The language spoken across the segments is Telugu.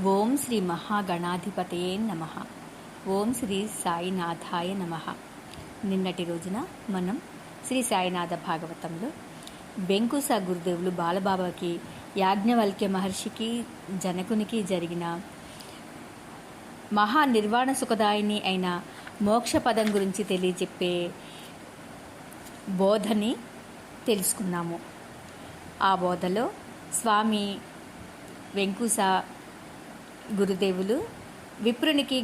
ఓం శ్రీ మహాగణాధిపతయే నమః. ఓం శ్రీ సాయినాథాయ నమః. నిన్నటి రోజున మనం శ్రీ సాయినాథ భాగవతంలో వెంకుస గురుదేవులు బాలబాబాకి, యాజ్ఞవల్క్య మహర్షికి, జనకునికి జరిగిన మహానిర్వాణ సుఖదాయిని అయిన మోక్షపదం గురించి తెలియజెప్పే బోధని తెలుసుకున్నాము. ఆ బోధలో స్వామి వెంకుస గురుదేవులు విప్రునికి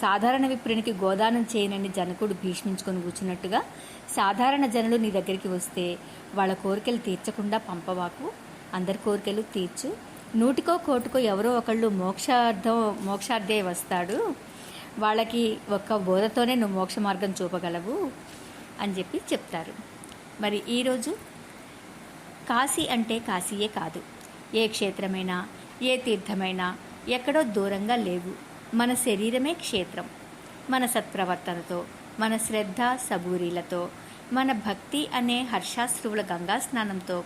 సాధారణ విప్రునికి గోదానం చేయనని జనకుడు భీష్మించుకొని కూర్చున్నట్టుగా, సాధారణ జనులు నీ దగ్గరికి వస్తే వాళ్ళ కోరికలు తీర్చకుండా పంపవాకు, అందరి కోరికలు తీర్చు, నూటికో కోటికో ఎవరో ఒకళ్ళు మోక్షార్థే వస్తాడు, వాళ్ళకి ఒక్క బోధతోనే నువ్వు మోక్ష మార్గం చూపగలవు అని చెప్పి చెప్తారు. మరి ఈరోజు కాశీ అంటే కాశీయే కాదు, ఏ క్షేత్రమైనా ఏ తీర్థమైనా ఎక్కడో దూరంగా లేవు. మన శరీరమే క్షేత్రం. మన సత్ప్రవర్తనతో, మన శ్రద్ధ సబూరీలతో, మన భక్తి అనే హర్షాశ్రువుల గంగా స్నానంతో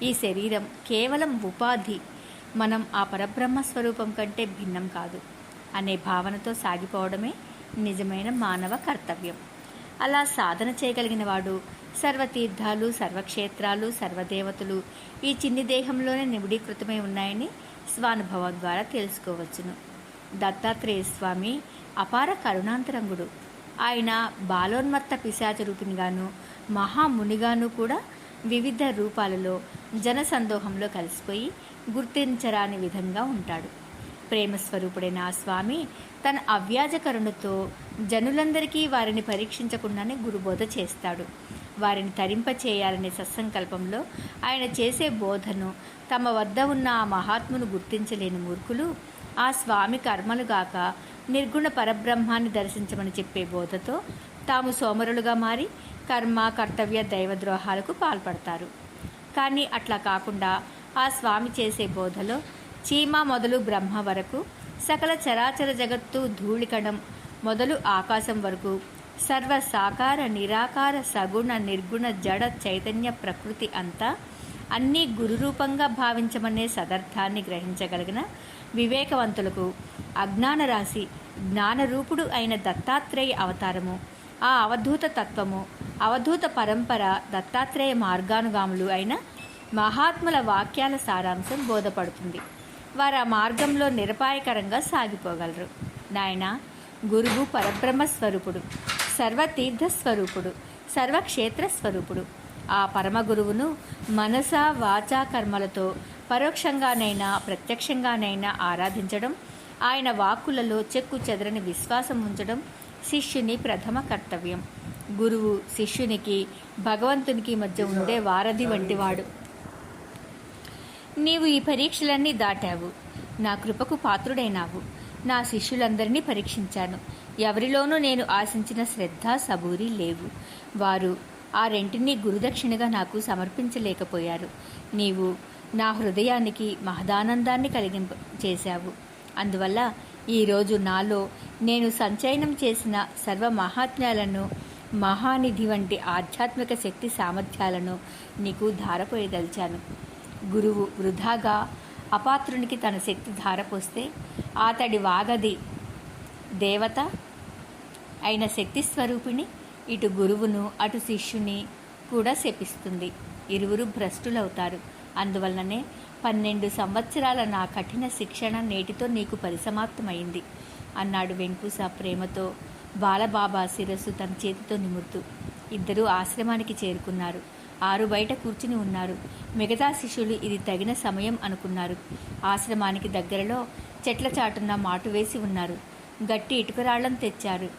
ఈ శరీరం కేవలం ఉపాధి, మనం ఆ పరబ్రహ్మ స్వరూపం కంటే భిన్నం కాదు అనే భావనతో సాగిపోవడమే నిజమైన మానవ కర్తవ్యం. అలా సాధన చేయగలిగిన వాడు సర్వతీర్థాలు, సర్వక్షేత్రాలు, సర్వదేవతలు ఈ చిన్ని దేహంలోనే నిబిడీకృతమై ఉన్నాయని స్వానుభవం ద్వారా తెలుసుకోవచ్చును. దత్తాత్రేయ స్వామి అపార కరుణాంతరంగుడు. ఆయన బాలోన్మత్త పిశాచ రూపినిగాను, మహామునిగాను కూడా వివిధ రూపాలలో జనసందోహంలో కలిసిపోయి గుర్తించరాని విధంగా ఉంటాడు. ప్రేమస్వరూపుడైన ఆ స్వామి తన అవ్యాజ కరుణతో జనులందరికీ వారిని పరీక్షించకుండానే గురుబోధ చేస్తాడు. వారిని తరింపచేయాలనే సత్సంకల్పంలో ఆయన చేసే బోధను తమ వద్ద ఉన్న ఆ మహాత్మును గుర్తించలేని మూర్ఖులు ఆ స్వామి కర్మలుగాక నిర్గుణ పరబ్రహ్మాన్ని దర్శించమని చెప్పే బోధతో తాము సోమరులుగా మారి కర్మ, కర్తవ్య, దైవద్రోహాలకు పాల్పడతారు. కానీ అట్లా కాకుండా ఆ స్వామి చేసే బోధలో చీమ మొదలు బ్రహ్మ వరకు, సకల చరాచర జగత్తు, ధూళికణం మొదలు ఆకాశం వరకు సర్వ సాకార నిరాకార సగుణ నిర్గుణ జడ చైతన్య ప్రకృతి అంతా అన్నీ గురురూపంగా భావించమనే సదర్థాన్ని గ్రహించగలిగిన వివేకవంతులకు అజ్ఞాన రాశి జ్ఞానరూపుడు అయిన దత్తాత్రేయ అవతారము, ఆ అవధూత తత్వము, అవధూత పరంపర, దత్తాత్రేయ మార్గానుగాములు అయిన మహాత్ముల వాక్యాల సారాంశం బోధపడుతుంది. వారు ఆ మార్గంలో నిరపాయకరంగా సాగిపోగలరు. నాయన, గురువు పరబ్రహ్మ స్వరూపుడు, సర్వతీర్థ స్వరూపుడు, సర్వక్షేత్ర స్వరూపుడు. ఆ పరమ గురువును మనస వాచ కర్మలతో పరోక్షంగానైనా ప్రత్యక్షంగానైనా ఆరాధించడం, ఆయన వాక్కులలో చెక్కు చెదరని విశ్వాసం ఉంచడం శిష్యుని ప్రథమ కర్తవ్యం. గురువు శిష్యునికి భగవంతునికి మధ్య ఉండే వారధి వంటివాడు. నీవు ఈ పరీక్షలన్నీ దాటావు, నా కృపకు పాత్రుడైనావు. నా శిష్యులందరినీ పరీక్షించాను, ఎవరిలోనూ నేను ఆశించిన శ్రద్ధ సబూరి లేవు. వారు ఆ రెంటిని గురుదక్షిణగా నాకు సమర్పించలేకపోయారు. నీవు నా హృదయానికి మహదానందాన్ని చేశావు. అందువల్ల ఈరోజు నాలో నేను సంచయనం చేసిన సర్వ మహాత్మ్యాలను, మహానిధి వంటి ఆధ్యాత్మిక శక్తి సామర్థ్యాలను నీకు ధారపోయదలిచాను. గురువు వృధాగా అపాత్రునికి తన శక్తి ధారపోస్తే అతడి వాగది దేవత అయిన శక్తి స్వరూపిణి ఇటు గురువును అటు శిష్యుని కూడా శపిస్తుంది. ఇరువురు భ్రష్టులవుతారు. అందువల్లనే 12 సంవత్సరాల నా కఠిన శిక్షణ నేటితో నీకు పరిసమాప్తమైంది అన్నాడు వెంకుస ప్రేమతో బాలబాబా శిరస్సు తన చేతితో నిమురుతూ. ఇద్దరూ ఆశ్రమానికి చేరుకున్నారు. 6 బయట కూర్చుని ఉన్నారు. మిగతా శిష్యులు ఇది తగిన సమయం అనుకున్నారు. ఆశ్రమానికి దగ్గరలో చెట్ల చాటున మాటు వేసి ఉన్నారు. గట్టి ఇటుకరాళ్లను తెచ్చారు.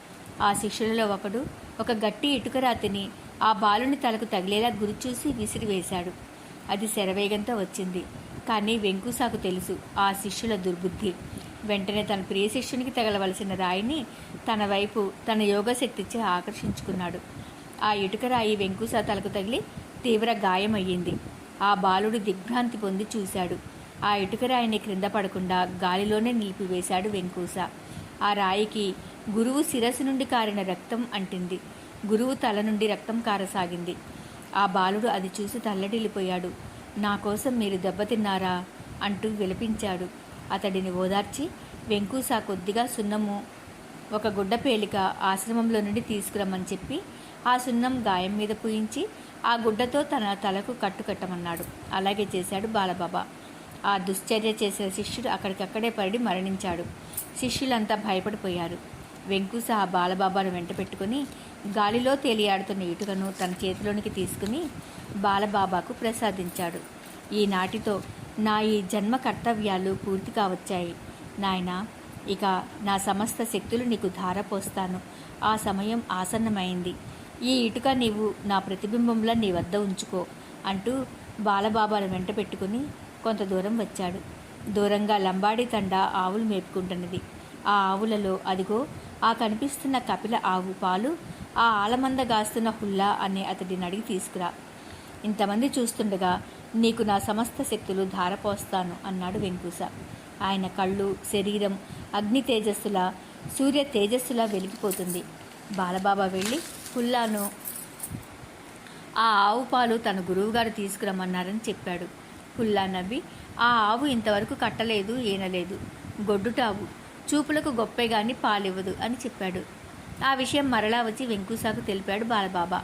ఆ శిష్యులలో ఒకడు ఒక గట్టి ఇటుకరాతిని ఆ బాలుని తలకు తగిలేలా గురిచూసి విసిరివేశాడు. అది శరవేగంతో వచ్చింది. కానీ వెంకుసాకు తెలుసు ఆ శిష్యుల దుర్బుద్ధి. వెంటనే తన ప్రియ శిష్యునికి తగలవలసిన రాయిని తన వైపు తన యోగశక్తిచే ఆకర్షించుకున్నాడు. ఆ ఇటుకరాయి వెంకుస తలకు తగిలి తీవ్ర గాయమయ్యింది. ఆ బాలుడు దిగ్భ్రాంతి పొంది చూశాడు. ఆ ఇటుకరాయిని క్రింద పడకుండా గాలిలోనే నిలిపివేశాడు వెంకుస. ఆ రాయికి గురువు శిరస్సు నుండి కారిన రక్తం అంటింది. గురువు తల నుండి రక్తం కారసాగింది. ఆ బాలుడు అది చూసి తల్లడిల్లిపోయాడు. నా కోసం మీరు దెబ్బతిన్నారా అంటూ విలపించాడు. అతడిని ఓదార్చి వెంకూస కొద్దిగా సున్నము ఒక గుడ్డ పేలిక ఆశ్రమంలో నుండి తీసుకురమ్మని చెప్పి ఆ సున్నం గాయం మీద పూయించి ఆ గుడ్డతో తన తలకు కట్టుకట్టమన్నాడు. అలాగే చేశాడు బాలబాబా. ఆ దుశ్చర్య చేసిన శిష్యుడు అక్కడికక్కడే పడి మరణించాడు. శిష్యులంతా భయపడిపోయారు. వెంకూస ఆ బాలబాబాను వెంట పెట్టుకుని గాలిలో తేలియాడుతున్న ఇటుకను తన చేతిలోనికి తీసుకుని బాలబాబాకు ప్రసాదించాడు. ఈనాటితో నా ఈ జన్మ కర్తవ్యాలు పూర్తి కావచ్చాయి నాయనా. ఇక నా సమస్త శక్తులు నీకు ధారపోస్తాను. ఆ సమయం ఆసన్నమైంది. ఈ ఇటుక నీవు నా ప్రతిబింబంలా నీ వద్ద ఉంచుకో అంటూ బాలబాబాను వెంట పెట్టుకుని కొంత దూరం వచ్చాడు. దూరంగా లంబాడి తండ ఆవులు మేపుకుంటున్నది. ఆ ఆవులలో అదిగో ఆ కనిపిస్తున్న కపిల ఆవు పాలు ఆ ఆలమంద గాస్తున్న హుల్లా అనే అతడిని అడిగి తీసుకురా. ఇంతమంది చూస్తుండగా నీకు నా సమస్త శక్తులు ధారపోస్తాను అన్నాడు వెంకూస. ఆయన కళ్ళు, శరీరం అగ్ని తేజస్సులా, సూర్య తేజస్సులా వెలిగిపోతుంది. బాలబాబా వెళ్ళి హుల్లాను ఆ ఆవు పాలు తన గురువుగారు తీసుకురమ్మన్నారని చెప్పాడు. హుల్లా నవ్వి, ఆ ఆవు ఇంతవరకు కట్టలేదు, ఈనలేదు, గొడ్డుటావు, చూపులకు గొప్పే గాని పాలివ్వదు అని చెప్పాడు. ఆ విషయం మరలా వచ్చి వెంకూసాకు తెలిపాడు బాలబాబా.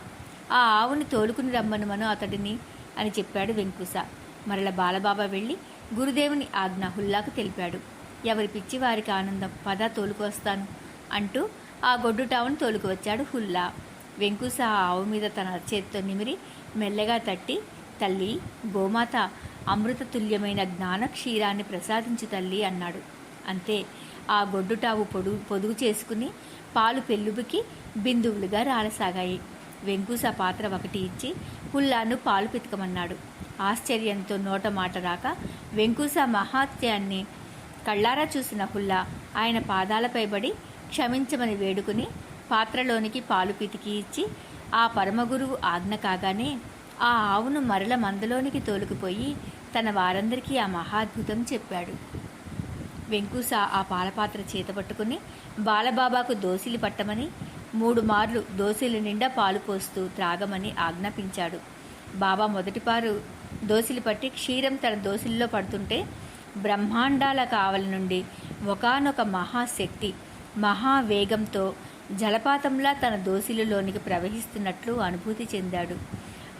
ఆ ఆవుని తోలుకుని రమ్మనుమను అతడిని అని చెప్పాడు వెంకూస. మరల బాలబాబా వెళ్ళి గురుదేవుని ఆజ్ఞ హుల్లాకు తెలిపాడు. ఎవరి పిచ్చి వారికి ఆనందం, పద తోలుకు వస్తాను అంటూ ఆ గొడ్డుటావును తోలుకు వచ్చాడు హుల్లా. వెంకూస ఆ ఆవు మీద తన చేత్తో నిమిరి మెల్లగా తట్టి, తల్లి గోమాత, అమృత తుల్యమైన జ్ఞాన క్షీరాన్ని ప్రసాదించు తల్లి అన్నాడు. అంతే, ఆ గొడ్డుటావు పొదుగు చేసుకుని పాలు పెళ్ళుబుకి బిందువులుగా రాలసాగాయి. వెంకూస పాత్ర ఒకటి ఇచ్చి హుల్లాను పాలు పితకమన్నాడు. ఆశ్చర్యంతో నోట మాట రాక వెంకూస మహాత్యాన్ని కళ్ళారా చూసిన హుల్లా ఆయన పాదాలపై పడి క్షమించమని వేడుకుని పాత్రలోనికి పాలు పితికి ఇచ్చి ఆ పరమగురువు ఆజ్ఞ కాగానే ఆ ఆవును మరల మందలోనికి తోలుకుపోయి తన వారందరికీ ఆ మహాద్భుతం చెప్పాడు. వెంకూస ఆ పాలపాత్ర చేతపట్టుకుని బాలబాబాకు దోసిలి పట్టమని 3 మార్లు దోసిలి నిండా పాలు పోస్తూ త్రాగమని ఆజ్ఞాపించాడు. బాబా మొదటిపారు దోసిలి పట్టి క్షీరం తన దోసిలిలో పడుతుంటే బ్రహ్మాండాల కావల నుండి ఒకానొక మహాశక్తి మహావేగంతో జలపాతంలా తన దోసిలిలోనికి ప్రవహిస్తున్నట్లు అనుభూతి చెందాడు.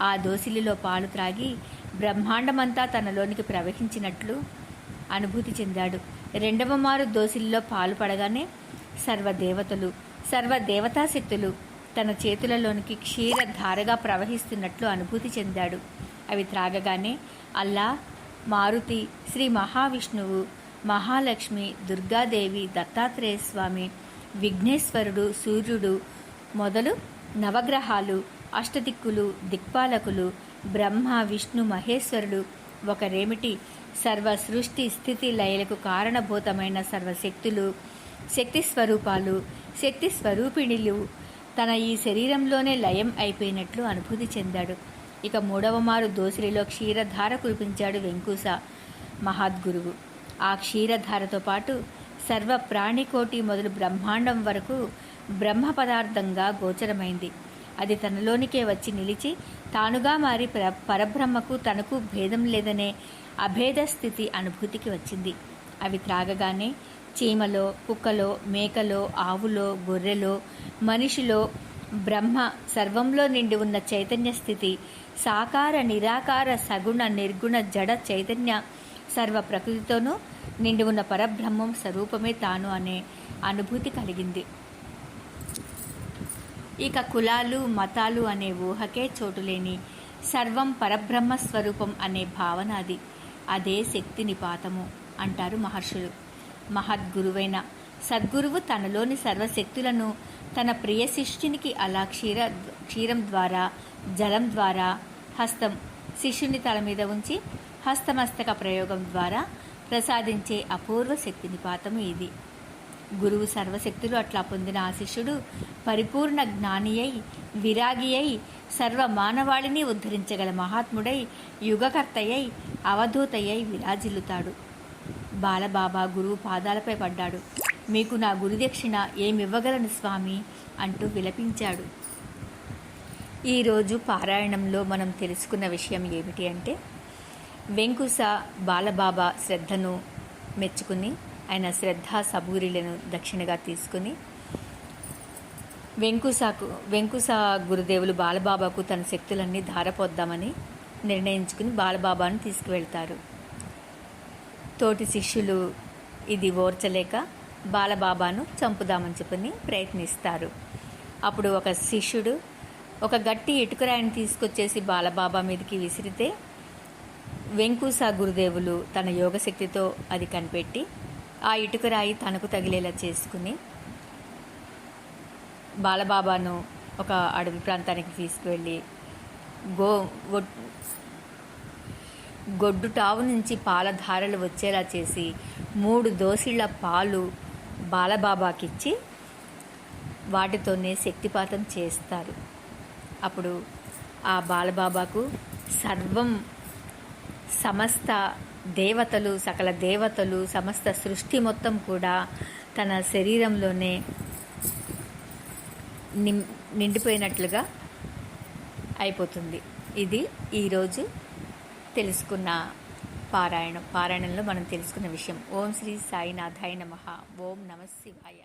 ఆ దోసిలిలో పాలు త్రాగి బ్రహ్మాండమంతా తనలోనికి ప్రవహించినట్లు అనుభూతి చెందాడు. 2వ మారు దోసిలిలో పాలు పడగానే సర్వదేవతలు, సర్వదేవతాశక్తులు తన చేతులలోనికి క్షీరధారగా ప్రవహిస్తున్నట్లు అనుభూతి చెందాడు. అవి త్రాగగానే అల్లా, మారుతి, శ్రీ మహావిష్ణువు, మహాలక్ష్మి, దుర్గాదేవి, దత్తాత్రేయ స్వామి, విఘ్నేశ్వరుడు, సూర్యుడు మొదలు నవగ్రహాలు, అష్టదిక్కులు, దిక్పాలకులు, బ్రహ్మ, విష్ణు, మహేశ్వరుడు ఒకరేమిటి సర్వ సృష్టి స్థితి లయలకు కారణభూతమైన సర్వశక్తులు, శక్తి స్వరూపాలు, శక్తి స్వరూపిణులు తన ఈ శరీరంలోనే లయం అయిపోయినట్లు అనుభూతి చెందాడు. ఇక 3వ మారు దోసిలిలో క్షీరధార కురిపించాడు వెంకూస మహాద్గురువు. ఆ క్షీరధారతో పాటు సర్వ ప్రాణికోటి మొదలు బ్రహ్మాండం వరకు బ్రహ్మ పదార్థంగా గోచరమైంది. అది తనలోనికే వచ్చి నిలిచి తానుగా మారి పరబ్రహ్మకు తనకు భేదం లేదనే అభేద స్థితి అనుభూతికి వచ్చింది. అవి త్రాగగానే చీమలో, కుక్కలో, మేకలో, ఆవులో, గొర్రెలో, మనిషిలో బ్రహ్మ సర్వంలో నిండి ఉన్న చైతన్య స్థితి, సాకార నిరాకార సగుణ నిర్గుణ జడ చైతన్య సర్వ ప్రకృతితోనూ నిండి ఉన్న పరబ్రహ్మం స్వరూపమే తాను అనే అనుభూతి కలిగింది. ఇక కులాలు, మతాలు అనే ఊహకే చోటులేని సర్వం పరబ్రహ్మ స్వరూపం అనే భావన అది. అదే శక్తి నిపాతము అంటారు మహర్షులు. మహద్గురువైన సద్గురువు తనలోని సర్వశక్తులను తన ప్రియ శిష్యునికి అలా క్షీరం ద్వారా, జలం ద్వారా, హస్తం శిష్యుని తల మీద ఉంచి హస్తమస్తక ప్రయోగం ద్వారా ప్రసాదించే అపూర్వ శక్తి నిపాతము ఇది. గురువు సర్వశక్తులు అట్లా పొందిన ఆ శిష్యుడు పరిపూర్ణ జ్ఞాని అయి, విరాగి అయి, సర్వ మానవాళిని ఉద్ధరించగల మహాత్ముడై, యుగకర్తయ్యై, అవధూతయ్యై విరాజిల్లుతాడు. బాలబాబా గురువు పాదాలపై పడ్డాడు. మీకు నా గురుదక్షిణ ఏమివ్వగలను స్వామి అంటూ విలపించాడు. ఈరోజు పారాయణంలో మనం తెలుసుకున్న విషయం ఏమిటి అంటే, వెంకూస బాలబాబా శ్రద్ధను మెచ్చుకుని ఆయన శ్రద్ధా సబూరిలను దక్షిణగా తీసుకుని వెంకుస గురుదేవులు బాలబాబాకు తన శక్తులన్నీ ధారపోద్దామని నిర్ణయించుకుని బాలబాబాను తీసుకువెళ్తారు. తోటి శిష్యులు ఇది ఓర్చలేక బాలబాబాను చంపుదామని చెప్పని ప్రయత్నిస్తారు. అప్పుడు ఒక శిష్యుడు ఒక గట్టి ఇటుకరాయిని తీసుకొచ్చేసి బాలబాబా మీదకి విసిరితే వెంకుస గురుదేవులు తన యోగశక్తితో అది కనిపెట్టి ఆ ఇటుకరాయి తనకు తగిలేలా చేసుకుని బాలబాబాను ఒక అడవి ప్రాంతానికి తీసుకువెళ్ళి గొడ్డు టావు నుంచి పాలధారలు వచ్చేలా చేసి 3 దోసిళ్ల పాలు బాలబాబాకిచ్చి వాటితోనే శక్తిపాతం చేస్తారు. అప్పుడు ఆ బాలబాబాకు సమస్త దేవతలు, సకల దేవతలు, సమస్త సృష్టి మొత్తం కూడా తన శరీరంలోనే నిండిపోయినట్లుగా అయిపోతుంది. ఇది ఈరోజు తెలుసుకున్న పారాయణంలో మనం తెలుసుకున్న విషయం. ఓం శ్రీ సాయినాథాయ నమః. ఓం నమః శివాయ.